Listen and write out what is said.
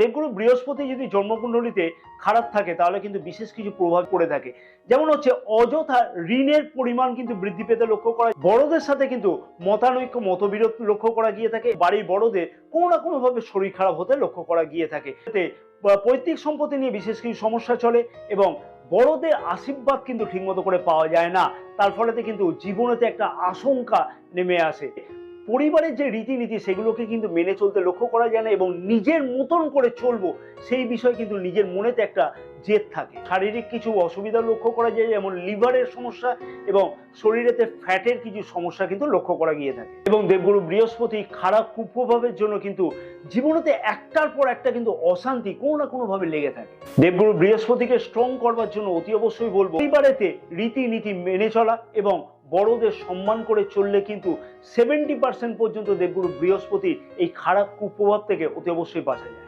দেবগুরু বৃহস্পতি যদি জন্মকুণ্ডলিতে খারাপ থাকে তাহলে কিন্তু বিশেষ কিছু প্রভাব পড়ে থাকে। যেমন হচ্ছে অযথা ঋণের পরিমাণ কিন্তু বৃদ্ধি পেতে লক্ষ্য করা, বড়দের সাথে কিন্তু মতানৈক্য মতবিরোধ লক্ষ্য করা গিয়ে থাকে, বাড়ির বড়দের কোনো না কোনো ভাবে শরীর খারাপ হতে লক্ষ্য করা গিয়ে থাকে। এতে পৈতৃক সম্পত্তি নিয়ে বিশেষ কিছু সমস্যা চলে এবং বড়দের আশীর্বাদ কিন্তু ঠিকমতো করে পাওয়া যায় না। তার ফলেতে কিন্তু জীবনেতে একটা আশঙ্কা নেমে আসে। পরিবারের যে রীতিনীতি সেগুলোকে কিন্তু মেনে চলতে লক্ষ্য করা যায় না এবং নিজের মতন করে চলবো সেই বিষয়ে কিন্তু নিজের মনেতে একটা জেদ থাকে। শারীরিক কিছু অসুবিধা লক্ষ্য করা যায়, যেমন লিভারের সমস্যা এবং শরীরেতে ফ্যাটের কিছু সমস্যা কিন্তু লক্ষ্য করা গিয়ে থাকে। এবং দেবগুরু বৃহস্পতি খারাপ কুপ্রভাবের জন্য কিন্তু জীবনেতে একটার পর একটা কিন্তু অশান্তি কোনো না কোনো ভাবে লেগে থাকে। দেবগুরু বৃহস্পতিকে স্ট্রং করবার জন্য অতি অবশ্যই বলবো পরিবারেতে রীতিনীতি মেনে চলা এবং বড়দের সম্মান করে চললে কিন্তু 70% পর্যন্ত দেবগুরু বৃহস্পতির এই খারাপ কুপ্রভাব থেকে অতি অবশ্যই বাঁচা যায়।